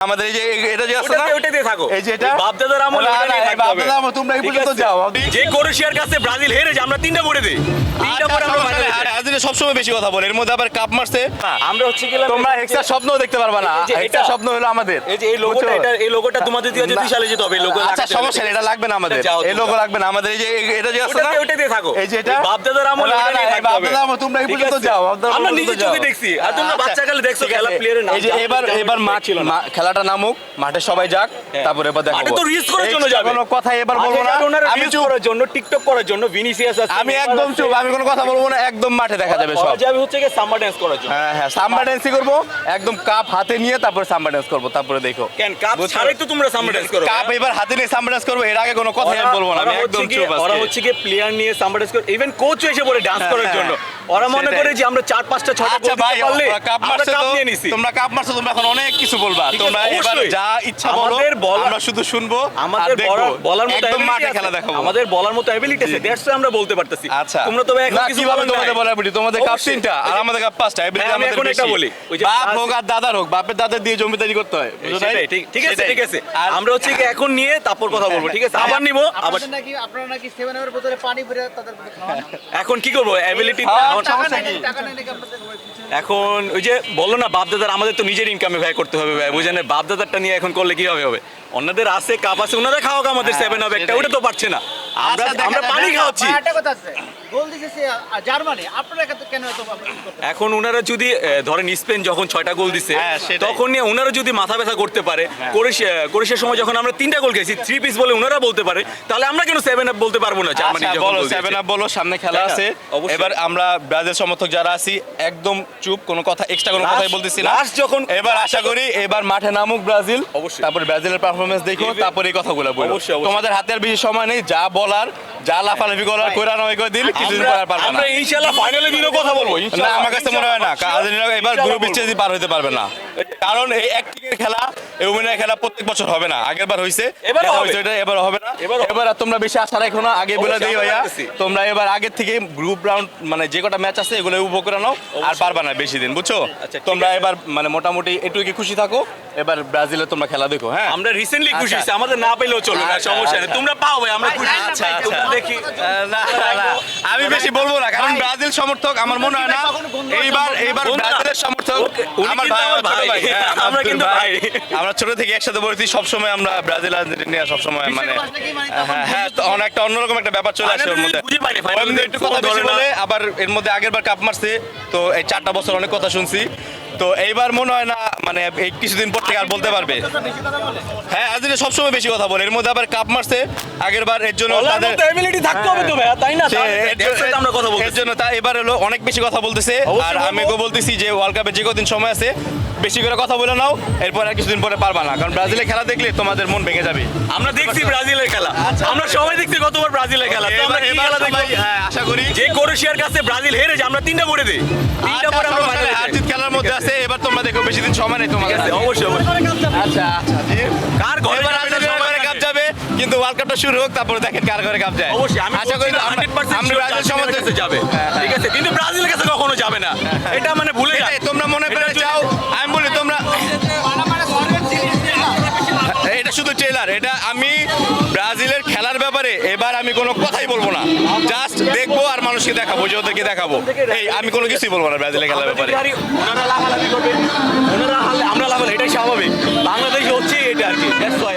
আমাদের এই যে এটা যে আছে না ওটা দিয়ে থাকো এই যে এটা বাপদাদার আমল ওটা নিয়ে থাকতে হবে। বাপদাদার আমল তোমরা এই পর্যন্ত যাও যে ক্রোয়েশিয়ার কাছে ব্রাজিল হেরে যে আমরা তিনটা করে দেই তিনটা পরে আমরা ফাইনালে আজকে সব সময় বেশি কথা বলে এর মধ্যে আবার কাপ মারছে আমরা হচ্ছে কি তোমরা হেক্সার স্বপ্নও দেখতে পারবে না যে হেক্সার এটা- স্বপ্ন হলো আমাদের এই যে এই লোগোটা এটা এই লোগোটা তোমাদের দিয়ে যদি সালে যেতে হবে এই লোগো আচ্ছা সমস্যা নেই এটা লাগবে না আমাদের যাও এই লোগো লাগবে না আমাদের এই যে এটা যে আছে না ওটা দিয়ে থাকো এই যে এটা বাপদাদার আমল ওটা নিয়ে থাকতে হবে। বাপদাদার আমল তোমরা এই ঠিক পর্যন্ত আছে? যাও বাপদাদার আমরা আমল নিজে পর্যন্ত চোখে যাও। দেখছি আর তোমরা আচ্ছা, বাচ্চা কালে দেখছো ঠিক খেলা আছে। প্লেয়ারের নাম এই যে এবার মাঠ ছিল না খেলাটা নামুক মাঠে সবাই যাক তারপরে এবার দেখাবো মাঠে তো রিস্ক করার জন্য Extra যাবে কোনো কথা এবার বলবো না আমি চুপ করার জন্য টিকটক করার জন্য ভিনিসিয়াস আছে আমি একদম চুপ আমি কোনো কথা বলবো না একদম মাঠে দেখা যাবে সব যাবে হচ্ছে কি সাম্বা ড্যান্স করার জন্য হ্যাঁ সাম্বা ড্যান্সই করবো একদম কাপ হাতে নিয়ে তারপরে সাম্বা ড্যান্স করবো তারপরে দেখো কেন কাপ বুঝছো? ছাড়াই তো তোমরা সাম্বা ড্যান্স করো কাপ এবার হাতে নিয়ে সাম্বা ড্যান্স করবো এর আগে কোনো কথা আমি বলবো না আমি একদম চুপ ওরা আছি হচ্ছে কি প্লেয়ার নিয়ে সাম্বা ড্যান্স করে ইভেন কোচও এসে পড়ে ডান্স করার হ্যাঁ, জন্য ওরা মনে সেটাই। করে যে আমরা 4-5টা 6টা আচ্ছা ভাই পারলে কাপ আমরা মারছে কাপ তো নিয়ে নিছি তোমরা কাপ মারছো তোমরা এখন অনেক কিছু বলবা ঠিক আছে, তোমরা এবার অবশ্যই। যা ইচ্ছা বলো আমাদের বলার- আমরা শুধু শুনবো আর আমাদের দেখবো বলার মতো একদম ability মাঠে আছে। খেলা দেখাবো আমাদের বলার মতো এবিলিটি আছে দ্যাটস আমরা বলতে পারতেছি আচ্ছা তোমরা তো এখন না, কিছু কিভাবে বলেন নাই। তোমাদের বলার বিটি তোমাদের কাপ অবশ্যই। 3টা আর আমাদের কাপ 5টা এবিলিটি হ্যাঁ, আমি আমাদের এখন একটা বেশি বলি। ওই যে বাপ ব্রাজিল- হোক আর দাদার হোক বাপের দাদার দিয়ে জমিদারি করতে হয় বুঝো নাই? সেটাই, ঠিক আছে সেটাই। ঠিক আছে আর আমরা হচ্ছে কি এখন নিয়ে তারপর কথা বলবো ঠিক আছে আবার নিবো আবার আপনারা নাকি 7-এর বোতলে পানি ভরে তাদের খাওয়ান এখন কি করবো অ্যাবিলিটি হ্যাঁ, টাকা সমস্যা নেই কি? টাকা নেই নাকি আপনাদের এখন ওই যে বললো না বাপদাদার আমাদের তো নিজের ইনকামে ব্যয় করতে হবে ভাই বুঝেন বাপদাদারটা নিয়ে এখন করলে কি হবে অন্যদের আছে কাপ আছে ওনারা খাওয়াক আমাদের 7 আপ একটা সেটাই। ওটা তো পারছে না আমরা আচ্ছা, দেখা আমরা যাক, পানি দেখা খাওয়াচ্ছি একটা কথা আছে গোল দিয়েছে জার্মানি আপনারা কেন এত করতে এখন ওনারা যদি ধরেন স্পেন যখন 6টা গোল দিছে হ্যাঁ, সেটাই। তখন নিয়ে ওনারা যদি মাথা ব্যথা করতে পারে ক্রোয়েশিয়ার সময় যখন আমরা 3টা গোল খেয়েছি 3 পিস বলে ওনারা বলতে পারে তাহলে আমরা কেন 7 আপ বলতে পারবো না জার্মানি আচ্ছা, যখন বলো গোল 7 দিয়েছে। আপ বলো সামনে খেলা তাই না? আছে অবশ্যই। এবার আমরা ব্রাজিল সমর্থক যারা আছি একদম চুপ কোনো কথা এক্সট্রা কোনো কথাই বলতেছি না লাস্ট যখন এবার আশা করি এবার মাঠে নামুক ব্রাজিল অবশ্যই। তারপরে ব্রাজিলের পারফরমেন্স দেখো Even- তারপরে এই কথাগুলো বলো অবশ্যই, অবশ্যই। তোমাদের হাতে আর বেশি সময় নেই যা বলার যা লাফালাফি করার কইরা নয় কই দিল কিছুদিন পর আর পারবে না আমরা ইনশাআল্লাহ ফাইনালে দিনও কথা বলবো না আমার কাছে মনে হয় না আর্জেন্টিনা এবার ইনশাআল্লাহ গ্রুপ স্টেজই পার হতে পারবে না কারণ এই একটিকের খেলা এই উমেনের খেলা প্রত্যেক বছর হবে না আগের বার হইছে এবারও যেটা হবে। হইছে ওটা এবার হবে না এবারও হবে। এবার আর তোমরা বেশি আশা রাখো না আগে বলে অবশ্যই, দেই আমরা ভাইয়া রাখতেছি। তোমরা এবার আগের থেকে গ্রুপ রাউন্ড মানে যে কটা ম্যাচ আছে এগুলো উপভোগ করে নাও আর পারবা না বেশি দিন বুঝছো আচ্ছা, ঠিক তোমরা আছে। এবার মানে মোটামুটি একটু কি খুশি থাকো এবার ব্রাজিলে তোমরা খেলা দেখো হ্যাঁ আমরা রিসেন্টলি খুশি আচ্ছা। হয়েছি আমাদের না পেলেও চলবে না আচ্ছা, সমস্যা নেই আচ্ছা। তোমরা পাও ভাই আমরা খুশি আচ্ছা, আচ্ছা। তোমরা দেখি না, না, আমি বেশি বলবো না কারণ ব্রাজিল সমর্থক আমার মনে হয় না এইবার বন্ধুরা, ব্রাজিলের সমর্থক উনি আমার কিন্তু ভাই আমার আমার ছোট ভাই। ভাই হ্যাঁ, আমরা আমরা কিন্তু কিন্তু ভাই। ভাই আমরা ছোট থেকে একসাথে পড়েছি সবসময় আমরা ব্রাজিল আর্জেন্টিনা সবসময় মানে হ্যাঁ হ্যাঁ তো অনেকটা অন্যরকম একটা ব্যাপার চলে আসে ওর মধ্যে বুঝে পাইনি, final ওর মধ্যে একটু কথা বেশি ধরে না। বলে আবার এর মধ্যে আগের বার কাপ মারছে তো এই 4টা বছর অনেক কথা শুনছি তো এইবার মনে হয় না মানে এই কিছুদিন পর থেকে আর বলতে পারবে হ্যাঁ আর্জেন্টিনা সবসময় বেশি কথা বলে এর মধ্যে আবার কাপ মারছে আগের বার এর জন্য বলার তাদের মতো ability থাকতে হবে তো ভাইয়া, তাই না? তাহলে এর সাথে আমরা কথা বলতেছি। এর জন্য তা এবার হলো অনেক বেশি কথা বলতেছে অবশ্যই আর বলবো। আমি বলতেছি যে ওয়ার্ল্ড কাপে যে কদিন সময় আছে বেশি করে কথা বলে নাও এরপর আর কিছুদিন পরে পারবা না কারণ ব্রাজিলের খেলা দেখলে তোমাদের মন ভেঙে যাবে আমরা দেখছি ব্রাজিলের খেলা আমরা সবাই দেখছি গতবার ব্রাজিলের খেলা তো আমরা কি এবার খেলা দেখবো? সবাই, হ্যাঁ আশা করি যে ক্রোয়েশিয়ার কাছে ব্রাজিল হেরে যে আমরা 3টা করে দেই 3টা পরে আমরা ফাইনালে আর জিত খেলার মধ্যে আছে এবার তোমরা দেখো বেশি দিন সময় নেই তোমার কাছে অবশ্যই অবশ্যই আচ্ছা আচ্ছা জি কার ঘরে এবার যাবে না আর্জেন্টিনার সবার ঘরে কাপ যাবে কিন্তু ওয়ার্ল্ড কাপটা শুরু হোক তারপরে দেখেন কার ঘরে কাপ যায় অবশ্যই আমি আশা করি আমরা 100% আমরা ব্রাজিল সমর্থক কাছে যাবে ঠিক আছে কিন্তু ব্রাজিলের কাছে কখনো যাবে না এটা মানে ভুলে যাও এটাই, তোমরা মনে করে এটা যদি- যাও আমি বলি তোমরা এটা শুধু ট্রেলার এটা আমি ব্রাজিলের খেলার ব্যাপারে এবার আমি কোনো কথাই বলবো না জাস্ট দেখবো আর মানুষকে দেখাবো যে ওদেরকে দেখাবো এই আমি কোনো কিছুই বলবো না ব্রাজিলের খেলার আমরা ব্যাপারে যদি হারি, ওনারা লাফালাফি করবে ওনারা হারলে আমরা লাফালাফি এটাই স্বাভাবিক বাংলাদেশ হচ্ছে এটা আর কি That's why